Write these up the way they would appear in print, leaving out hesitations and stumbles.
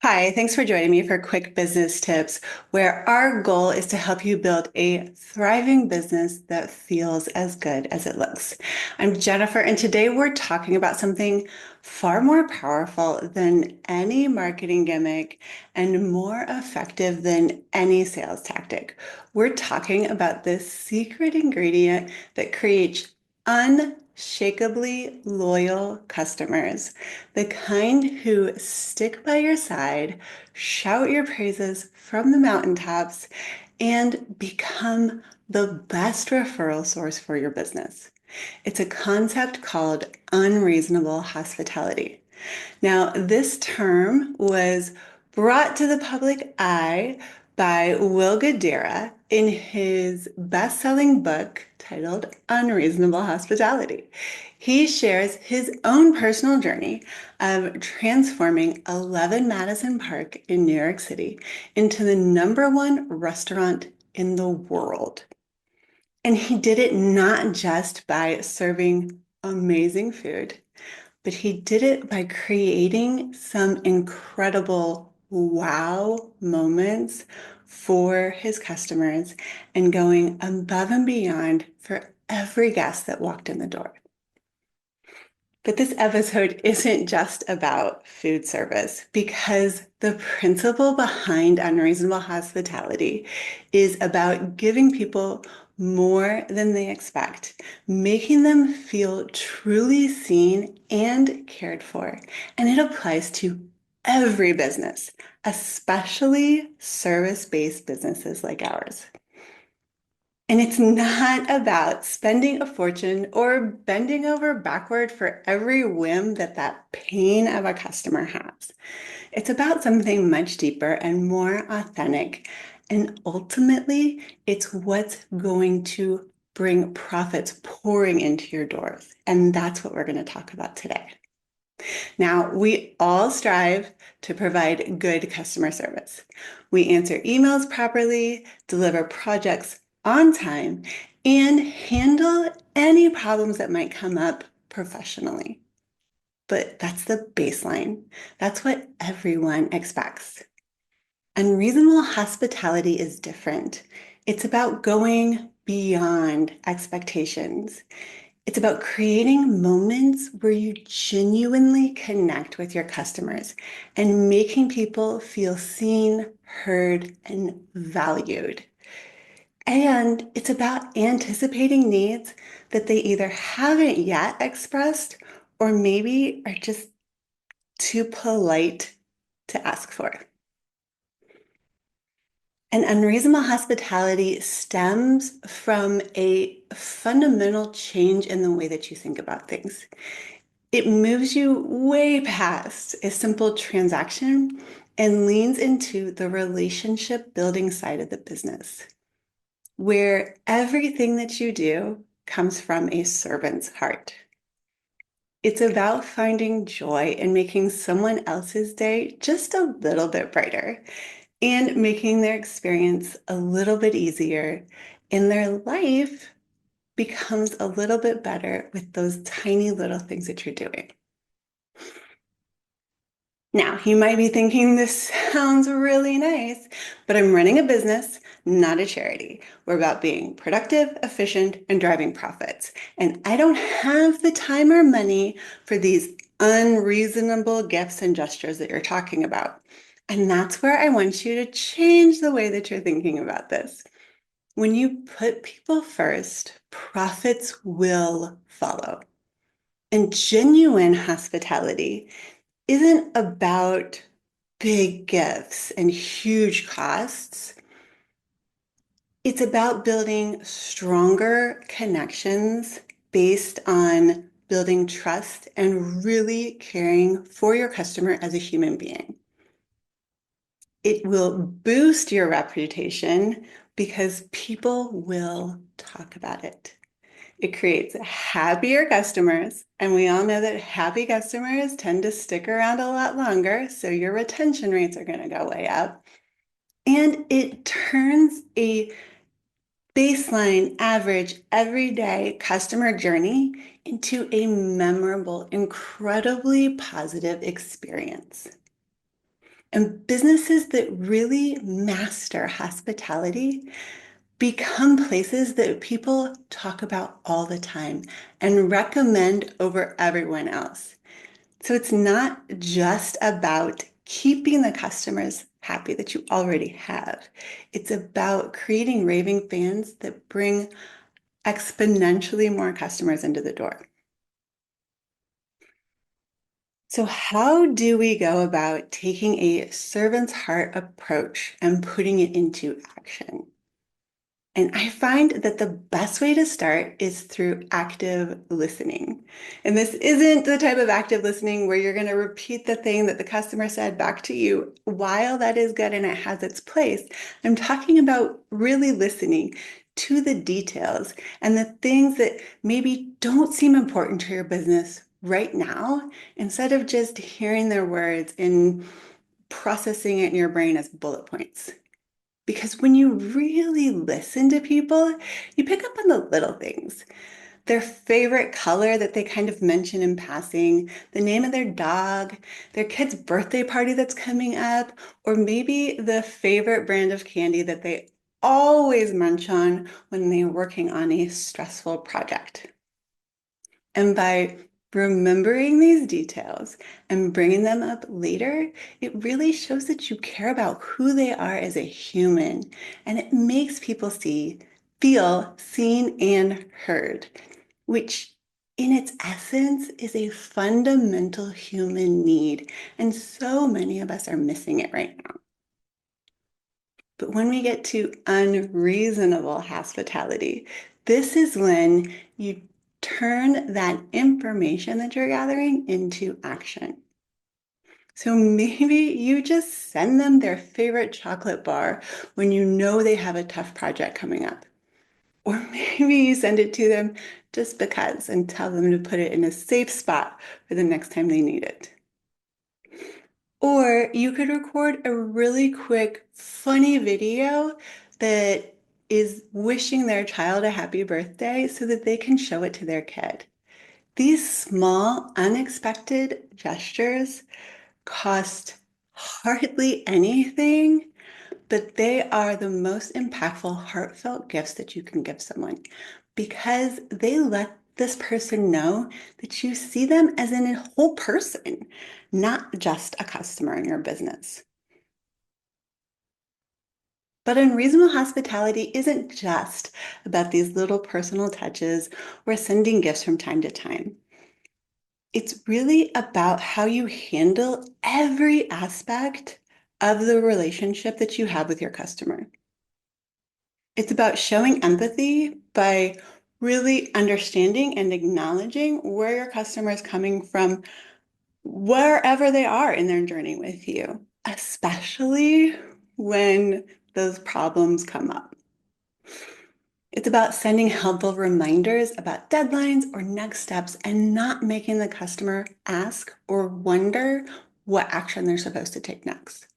Hi, thanks for joining me for Quick Business Tips, where our goal is to help you build a thriving business that feels as good as it looks. I'm Jennifer, and today we're talking about something far more powerful than any marketing gimmick and more effective than any sales tactic. We're talking about this secret ingredient that creates unshakably loyal customers, the kind who stick by your side, shout your praises from the mountaintops, and become the best referral source for your business. It's a concept called unreasonable hospitality. Now, this term was brought to the public eye by Will Guidara in his best-selling book titled Unreasonable Hospitality. He shares his own personal journey of transforming 11 Madison Park in New York City into the #1 restaurant in the world. And he did it not just by serving amazing food, but he did it by creating some incredible wow moments for his customers and going above and beyond for every guest that walked in the door. But this episode isn't just about food service because the principle behind unreasonable hospitality is about giving people more than they expect, making them feel truly seen and cared for. And it applies to every business, especially service-based businesses like ours. And it's not about spending a fortune or bending over backward for every whim that pain of a customer has. It's about something much deeper and more authentic. And ultimately, it's what's going to bring profits pouring into your doors. And that's what we're going to talk about today. Now, we all strive to provide good customer service. We answer emails properly, deliver projects on time, and handle any problems that might come up professionally. But that's the baseline. That's what everyone expects. Unreasonable hospitality is different. It's about going beyond expectations. It's about creating moments where you genuinely connect with your customers and making people feel seen, heard, and valued. And it's about anticipating needs that they either haven't yet expressed or maybe are just too polite to ask for. And unreasonable hospitality stems from a fundamental change in the way that you think about things. It moves you way past a simple transaction and leans into the relationship building side of the business, where everything that you do comes from a servant's heart. It's about finding joy in making someone else's day just a little bit brighter and making their experience a little bit easier, and their life becomes a little bit better with those tiny little things that you're doing. Now, you might be thinking this sounds really nice, but I'm running a business, not a charity. We're about being productive, efficient, and driving profits. And I don't have the time or money for these unreasonable gifts and gestures that you're talking about. And that's where I want you to change the way that you're thinking about this. When you put people first, profits will follow. And genuine hospitality isn't about big gifts and huge costs. It's about building stronger connections based on building trust and really caring for your customer as a human being. It will boost your reputation because people will talk about it. It creates happier customers, and we all know that happy customers tend to stick around a lot longer, so your retention rates are going to go way up. And it turns a baseline, average, everyday customer journey into a memorable, incredibly positive experience. And businesses that really master hospitality become places that people talk about all the time and recommend over everyone else. So it's not just about keeping the customers happy that you already have. It's about creating raving fans that bring exponentially more customers into the door. So, how do we go about taking a servant's heart approach and putting it into action? And I find that the best way to start is through active listening. And this isn't the type of active listening where you're going to repeat the thing that the customer said back to you. While that is good and it has its place, I'm talking about really listening to the details and the things that maybe don't seem important to your business right now, instead of just hearing their words and processing it in your brain as bullet points. Because when you really listen to people, you pick up on the little things. Their favorite color that they kind of mention in passing, the name of their dog, their kid's birthday party that's coming up, or maybe the favorite brand of candy that they always munch on when they're working on a stressful project. And by remembering these details and bringing them up later, it really shows that you care about who they are as a human. And it makes people feel seen and heard, which in its essence is a fundamental human need. And so many of us are missing it right now. But when we get to unreasonable hospitality, this is when you turn that information that you're gathering into action. So maybe you just send them their favorite chocolate bar when you know they have a tough project coming up. Or maybe you send it to them just because and tell them to put it in a safe spot for the next time they need it. Or you could record a really quick, funny video that is wishing their child a happy birthday so that they can show it to their kid. These small, unexpected gestures cost hardly anything, but they are the most impactful, heartfelt gifts that you can give someone because they let this person know that you see them as in a whole person, not just a customer in your business. But unreasonable hospitality isn't just about these little personal touches or sending gifts from time to time. It's really about how you handle every aspect of the relationship that you have with your customer. It's about showing empathy by really understanding and acknowledging where your customer is coming from, wherever they are in their journey with you, especially when those problems come up. It's about sending helpful reminders about deadlines or next steps and not making the customer ask or wonder what action they're supposed to take next.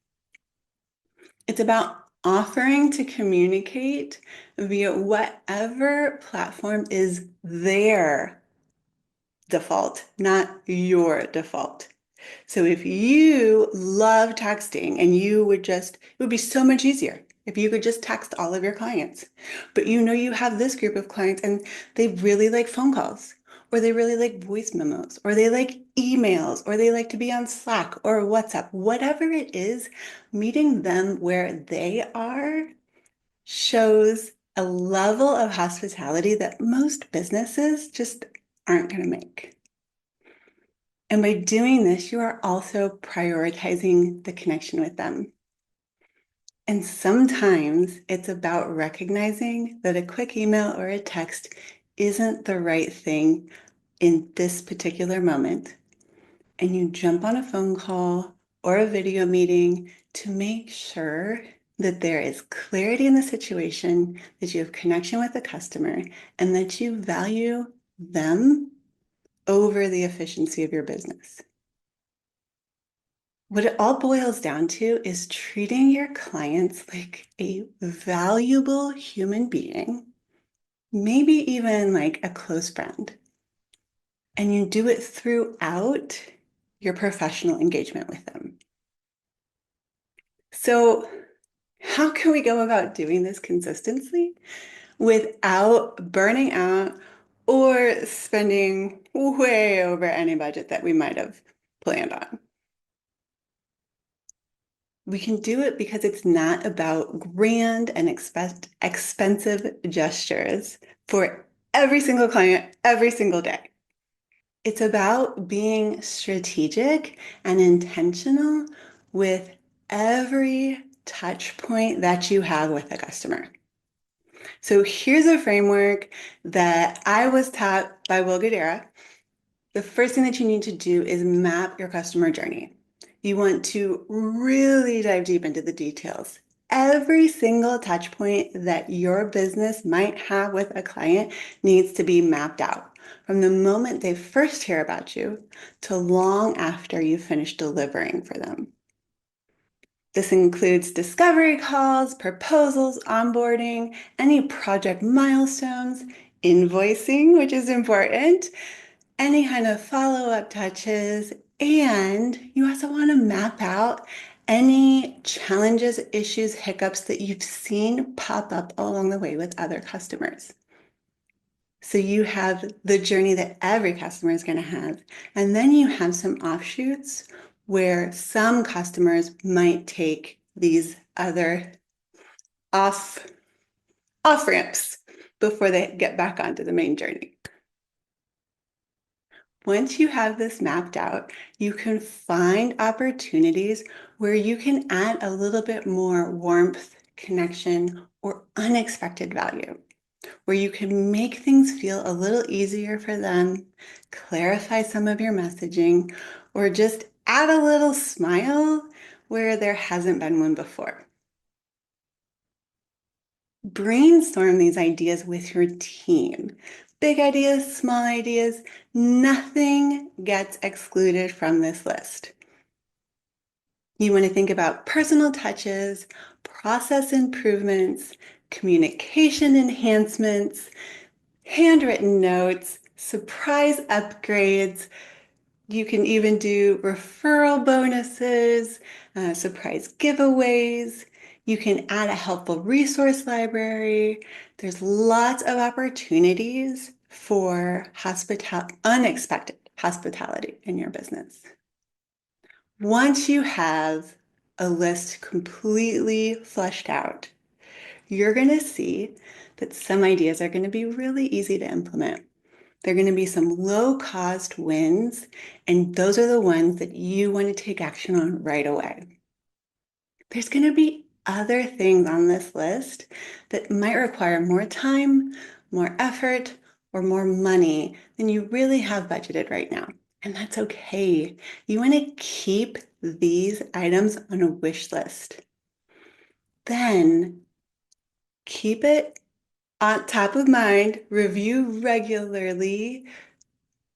It's about offering to communicate via whatever platform is their default, not your default. So if you love texting and it would be so much easier if you could just text all of your clients. But you know you have this group of clients and they really like phone calls, or they really like voice memos, or they like emails, or they like to be on Slack or WhatsApp, whatever it is, meeting them where they are shows a level of hospitality that most businesses just aren't going to make. And by doing this, you are also prioritizing the connection with them. And sometimes it's about recognizing that a quick email or a text isn't the right thing in this particular moment. And you jump on a phone call or a video meeting to make sure that there is clarity in the situation, that you have connection with the customer, and that you value them over the efficiency of your business. What it all boils down to is treating your clients like a valuable human being, maybe even like a close friend. And you do it throughout your professional engagement with them. So, how can we go about doing this consistently without burning out or spending way over any budget that we might have planned on? We can do it because it's not about grand and expensive gestures for every single client every single day. It's about being strategic and intentional with every touch point that you have with a customer. So here's a framework that I was taught by Will Guidara. The first thing that you need to do is map your customer journey. You want to really dive deep into the details. Every single touch point that your business might have with a client needs to be mapped out from the moment they first hear about you to long after you finish delivering for them. This includes discovery calls, proposals, onboarding, any project milestones, invoicing, which is important, any kind of follow-up touches, and you also want to map out any challenges, issues, hiccups that you've seen pop up along the way with other customers. So you have the journey that every customer is going to have, and then you have some offshoots where some customers might take these other off off ramps before they get back onto the main journey. Once you have this mapped out, you can find opportunities where you can add a little bit more warmth, connection, or unexpected value, where you can make things feel a little easier for them, clarify some of your messaging, or just add a little smile where there hasn't been one before. Brainstorm these ideas with your team. Big ideas, small ideas, nothing gets excluded from this list. You want to think about personal touches, process improvements, communication enhancements, handwritten notes, surprise upgrades. You can even do referral bonuses, surprise giveaways. You can add a helpful resource library. There's lots of opportunities for unexpected hospitality in your business. Once you have a list completely fleshed out, you're going to see that some ideas are going to be really easy to implement. They're going to be some low-cost wins, and those are the ones that you want to take action on right away. There's going to be other things on this list that might require more time, more effort, or more money than you really have budgeted right now. And that's okay. You want to keep these items on a wish list. Then keep it on top of mind, review regularly.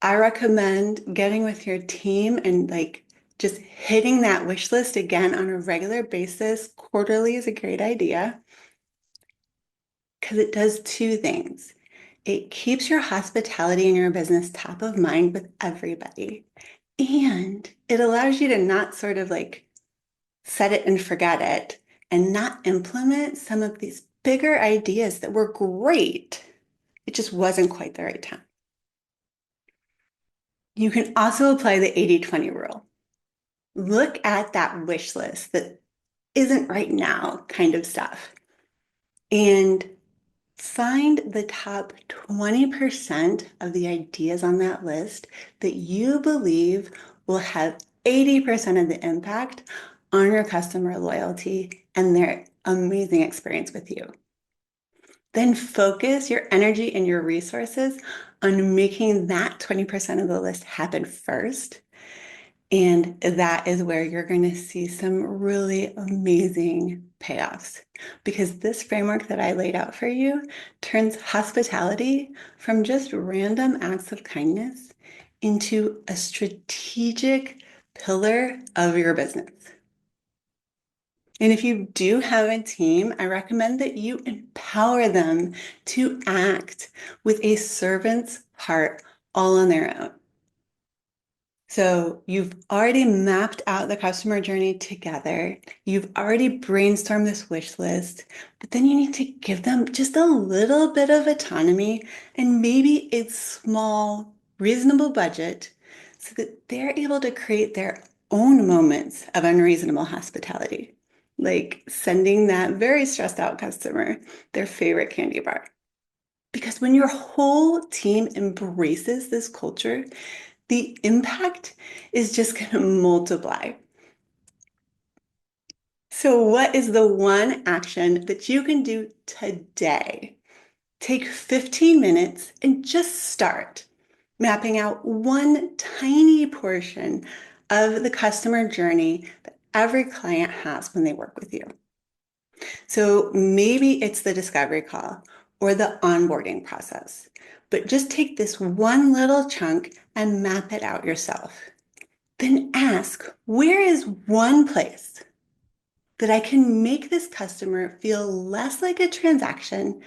I recommend getting with your team and just hitting that wish list again on a regular basis. Quarterly is a great idea because it does two things. It keeps your hospitality and your business top of mind with everybody. And it allows you to not sort of set it and forget it and not implement some of these bigger ideas that were great. It just wasn't quite the right time. You can also apply the 80-20 rule. Look at that wish list that isn't right now kind of stuff and find the top 20% of the ideas on that list that you believe will have 80% of the impact on your customer loyalty and their amazing experience with you. Then focus your energy and your resources on making that 20% of the list happen first. And that is where you're going to see some really amazing payoffs because this framework that I laid out for you turns hospitality from just random acts of kindness into a strategic pillar of your business. And if you do have a team, I recommend that you empower them to act with a servant's heart all on their own. So you've already mapped out the customer journey together. You've already brainstormed this wish list, but then you need to give them just a little bit of autonomy and maybe a small, reasonable budget so that they're able to create their own moments of unreasonable hospitality, like sending that very stressed out customer their favorite candy bar. Because when your whole team embraces this culture, the impact is just going to multiply. So, what is the one action that you can do today? Take 15 minutes and just start mapping out one tiny portion of the customer journey that every client has when they work with you. So, maybe it's the discovery call or the onboarding process, but just take this one little chunk and map it out yourself. Then ask, where is one place that I can make this customer feel less like a transaction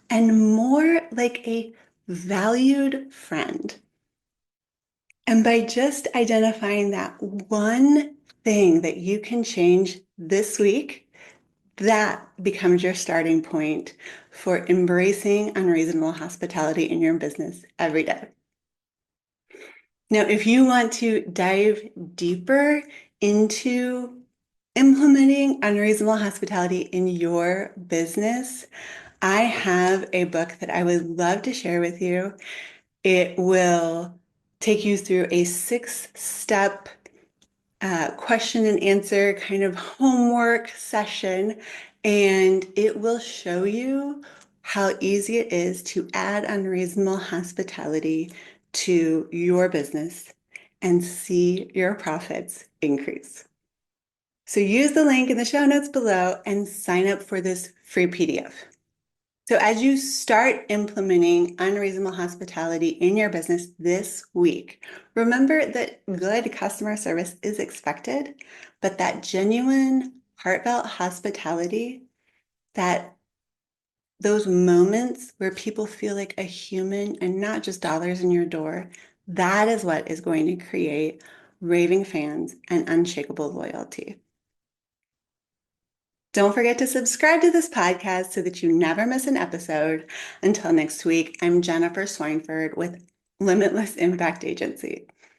and more like a valued friend? And by just identifying that one thing that you can change this week, that becomes your starting point for embracing unreasonable hospitality in your business every day. Now, if you want to dive deeper into implementing unreasonable hospitality in your business, I have a book that I would love to share with you. It will take you through a 6-step question and answer kind of homework session, and it will show you how easy it is to add unreasonable hospitality to your business and see your profits increase. So use the link in the show notes below and sign up for this free PDF. So as you start implementing unreasonable hospitality in your business this week, remember that good customer service is expected, but that genuine, heartfelt hospitality, that those moments where people feel like a human and not just dollars in your door, that is what is going to create raving fans and unshakable loyalty. Don't forget to subscribe to this podcast so that you never miss an episode. Until next week, I'm Jennifer Swineford with Limitless Impact Agency.